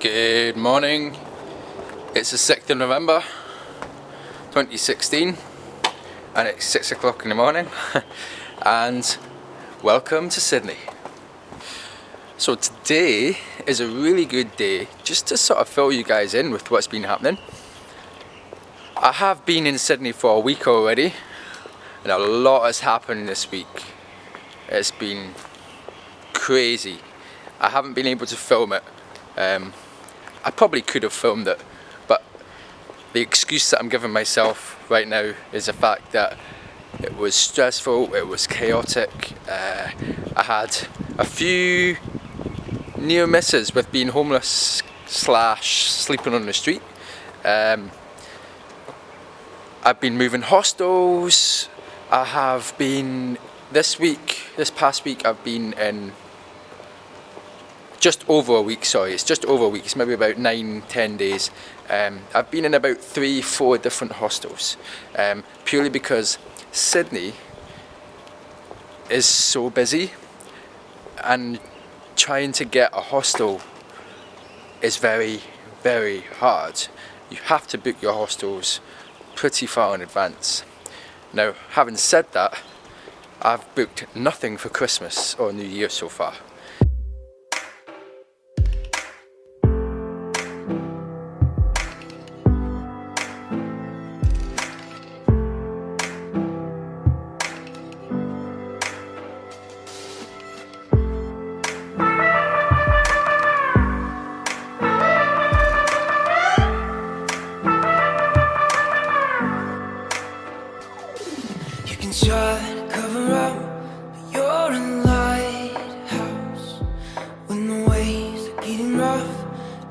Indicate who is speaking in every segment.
Speaker 1: Good morning. It's the 6th of November 2016 and it's 6 o'clock in the morning and welcome to Sydney. So today is a really good day just to sort of fill you guys in with what's been happening. I have been in Sydney for a week already and a lot has happened this week. It's been crazy. I haven't been able to film it. I probably could have filmed it, but the excuse that I'm giving myself right now is the fact that it was stressful, it was chaotic. I had a few near misses with being homeless / sleeping on the street. I've been moving hostels. I have been, this past week I've been in just over a week, sorry, it's just over a week, it's maybe about 9-10 days. I've been in about 3-4 different hostels, purely because Sydney is so busy and trying to get a hostel is very, very hard. You have to book your hostels pretty far in advance. Now, having said that, I've booked nothing for Christmas or New Year so far.
Speaker 2: Try to cover up, but you're a lighthouse. When the waves are getting rough,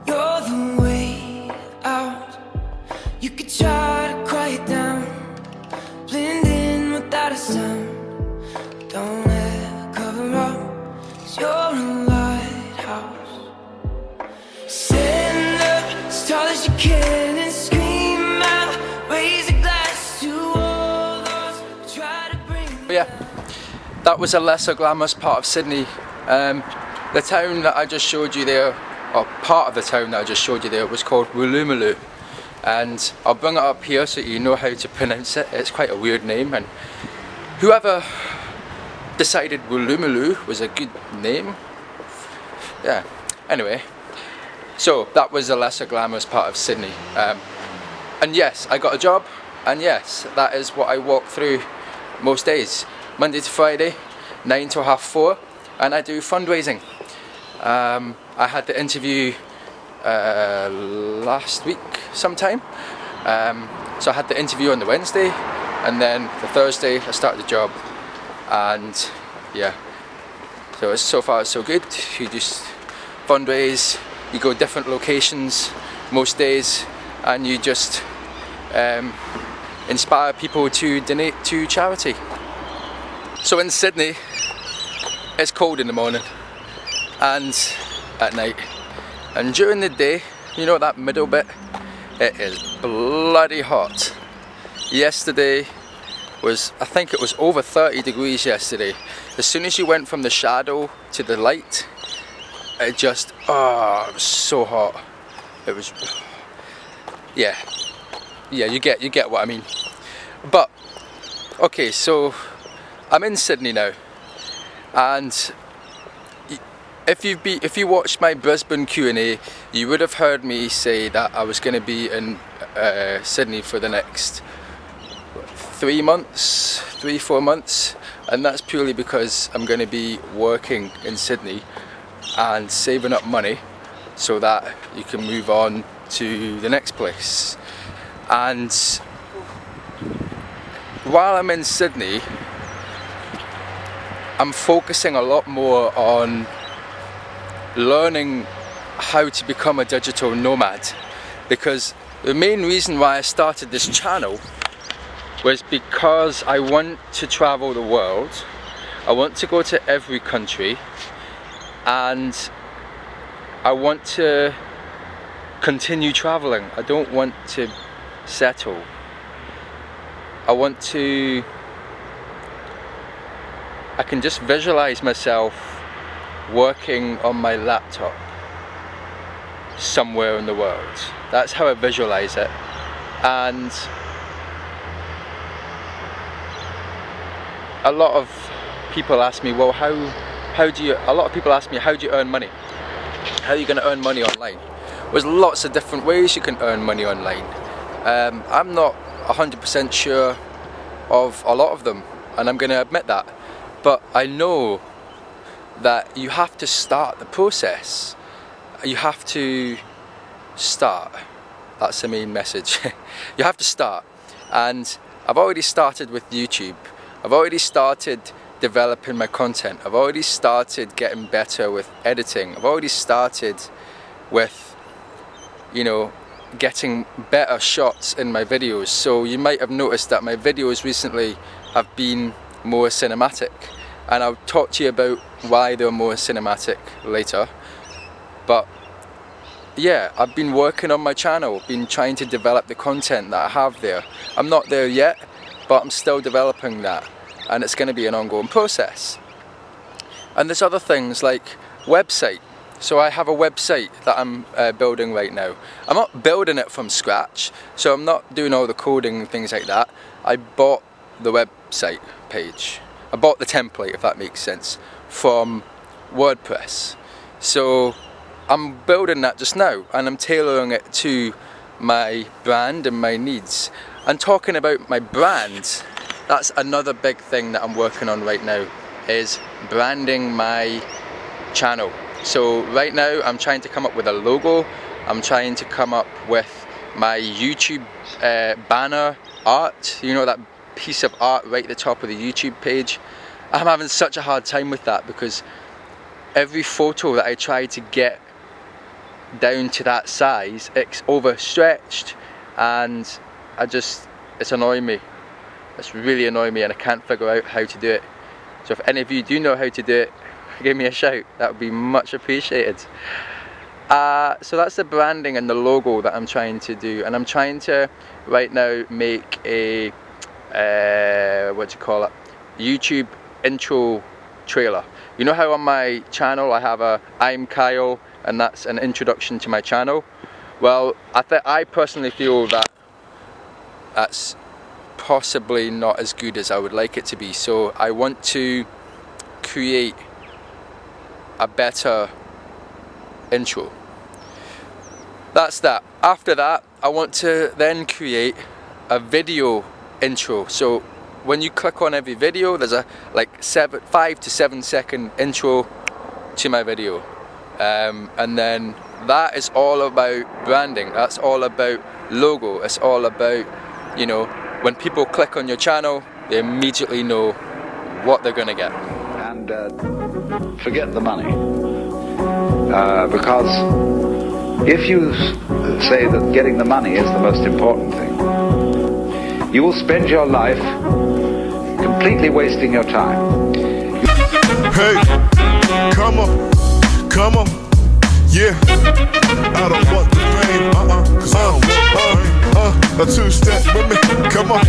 Speaker 2: you're the way out. You could try to quiet down, blend in without a sound. Don't ever cover up, 'cause you're a lighthouse. Stand up as tall as you can and scream out, raise a glass to all those who try to bring.
Speaker 1: Yeah, that was a lesser glamorous part of Sydney. The town that I just showed you there, or part of the town that I just showed you there, was called Woolloomooloo, and I'll bring it up here so you know how to pronounce it. It's quite a weird name, and whoever decided Woolloomooloo was a good name, yeah. Anyway, so that was a lesser glamorous part of Sydney, and yes, I got a job, and yes, that is what I walk through most days, Monday to Friday, 9 to 4:30, and I do fundraising. I had the interview last week sometime, so I had the interview on the Wednesday, and then the Thursday I started the job, and yeah, so far so good. You just fundraise, you go different locations most days, and you just inspire people to donate to charity. So in Sydney, it's cold in the morning and at night, and during the day, you know that middle bit, it is bloody hot. Yesterday was, I think it was over 30 degrees yesterday. As soon as you went from the shadow to the light, it just, it was so hot. It was, yeah, you get what I mean. But okay, so I'm in Sydney now, and if you watched my Brisbane Q&A, you would have heard me say that I was going to be in Sydney for the next 3 months, 3-4 months, and that's purely because I'm going to be working in Sydney and saving up money so that you can move on to the next place. And while I'm in Sydney, I'm focusing a lot more on learning how to become a digital nomad, because the main reason why I started this channel was because I want to travel the world. I want to go to every country, and I want to continue traveling. I don't want to settle. I can just visualize myself working on my laptop, somewhere in the world. That's how I visualize it. And a lot of people ask me, well, how do you, a lot of people ask me, how do you earn money? How are you going to earn money online? There's lots of different ways you can earn money online. I'm not 100% sure of a lot of them, and I'm going to admit that. But I know that you have to start the process. You have to start. That's the main message. You have to start. And I've already started with YouTube. I've already started developing my content. I've already started getting better with editing. I've already started with, you know, getting better shots in my videos. So you might have noticed that my videos recently have been more cinematic, and I'll talk to you about why they're more cinematic later. But yeah, I've been working on my channel, been trying to develop the content that I have there. I'm not there yet, but I'm still developing that, and it's going to be an ongoing process. And there's other things like website. So I have a website that I'm building right now. I'm not building it from scratch, so I'm not doing all the coding and things like that. I bought the website page. I bought the template, if that makes sense, from WordPress. So I'm building that just now, and I'm tailoring it to my brand and my needs. And talking about my brand, that's another big thing that I'm working on right now, is branding my channel. So right now I'm trying to come up with a logo. I'm trying to come up with my YouTube banner art, you know, that piece of art right at the top of the YouTube page. I'm having such a hard time with that, because every photo that I try to get down to that size, it's overstretched, and it's annoying me. It's really annoying me, and I can't figure out how to do it. So if any of you do know how to do it, give me a shout. That would be much appreciated. So that's the branding and the logo that I'm trying to do, and I'm trying to right now make a what do you call it, YouTube intro trailer. You know how on my channel I have a I'm Kyle, and that's an introduction to my channel? Well, I personally feel that that's possibly not as good as I would like it to be. So I want to create a better intro. That's that. After that, I want to then create a video intro. So when you click on every video, there's a like 5 to 7 second intro to my video, and then that is all about branding. That's all about logo. It's all about, you know, when people click on your channel, they immediately know what they're gonna get.
Speaker 3: And forget the money, because if you say that getting the money is the most important thing, you will spend your life completely wasting your time.
Speaker 4: Hey, come on, yeah. I don't want the fame, cause I don't want a two-step with me, come on.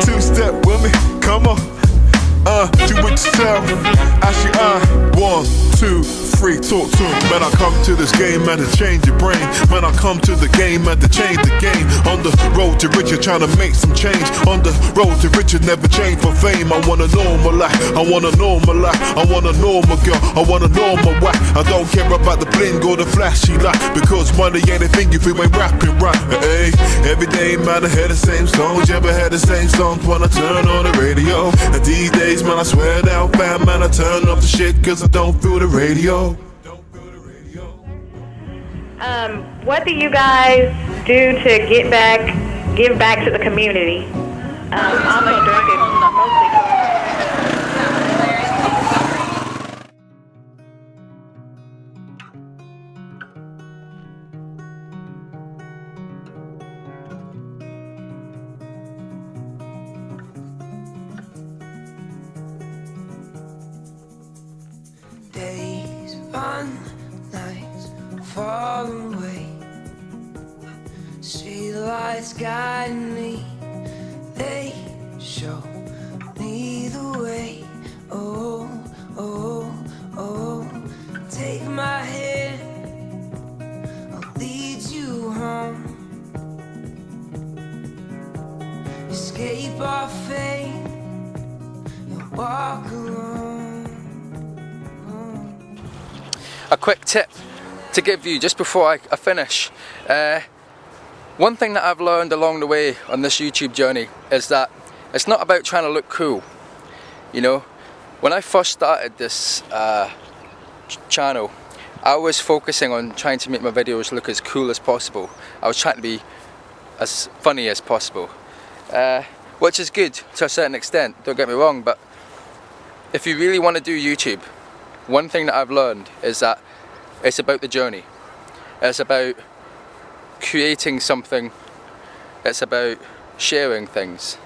Speaker 4: Two-step with me, come on. Do it yourself. Actually, 1, 2, 3, talk to him. Man, I come to this game and to change your brain. Man, I come to the game and to change the game. On the road to riches, trying to make some change. On the road to riches, never change for fame. I want a normal life, I want a normal life. I want a normal girl, I want a normal wife. I don't care about the bling or the flashy life, because money ain't a thing if you ain't rapping right. Hey, every day, man, I hear the same songs. You ever heard the same songs when I turn on the radio? And these days, man, I swear down, fam, man, I turn off the shit cause I don't feel the radio.
Speaker 5: What do you guys do to give back to the community? Also directed mostly towards...
Speaker 2: Days run, nights fall away. Street lights guide me, they show me the way. Oh, oh, oh, take my hand, I'll keep our faith and walk alone.
Speaker 1: A quick tip to give you just before I finish. One thing that I've learned along the way on this YouTube journey is that it's not about trying to look cool. You know, when I first started this channel, I was focusing on trying to make my videos look as cool as possible. I was trying to be as funny as possible, which is good to a certain extent, don't get me wrong, but if you really want to do YouTube, one thing that I've learned is that it's about the journey. It's about creating something, it's about sharing things,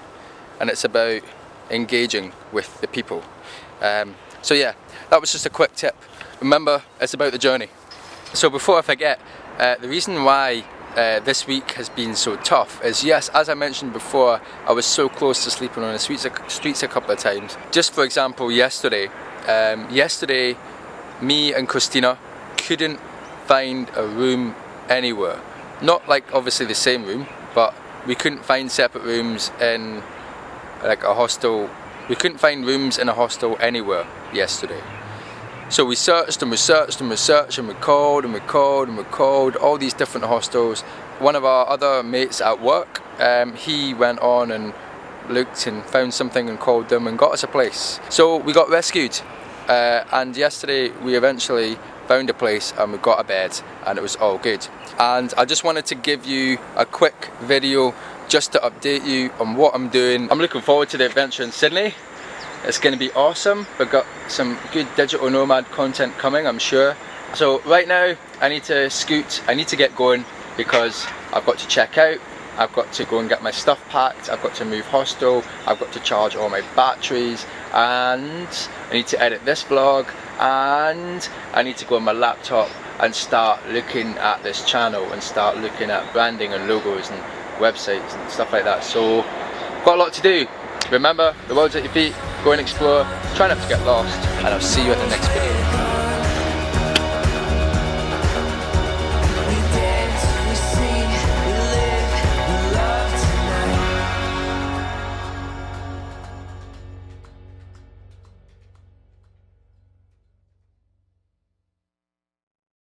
Speaker 1: and it's about engaging with the people. So yeah, that was just a quick tip. Remember, it's about the journey. So before I forget, the reason why this week has been so tough is, yes, as I mentioned before, I was so close to sleeping on the streets a couple of times. Just for example, yesterday, me and Cristina couldn't find a room anywhere. Not like obviously the same room, but we couldn't find separate rooms in like a hostel. We couldn't find rooms in a hostel anywhere yesterday. So we searched and we searched and we searched and we called and we called and we called all these different hostels. One of our other mates at work, he went on and looked and found something and called them and got us a place. So we got rescued, and yesterday we eventually found a place and we got a bed and it was all good. And I just wanted to give you a quick video just to update you on what I'm doing. I'm looking forward to the adventure in Sydney. It's going to be awesome. We've got some good digital nomad content coming, I'm sure. So right now I need to scoot, I need to get going because I've got to check out, I've got to go and get my stuff packed, I've got to move hostel, I've got to charge all my batteries, and I need to edit this vlog, and I need to go on my laptop and start looking at this channel and start looking at branding and logos and websites and stuff like that. So got a lot to do. Remember, the world's at your feet, go and explore, try not to get lost, and I'll see you at the next video.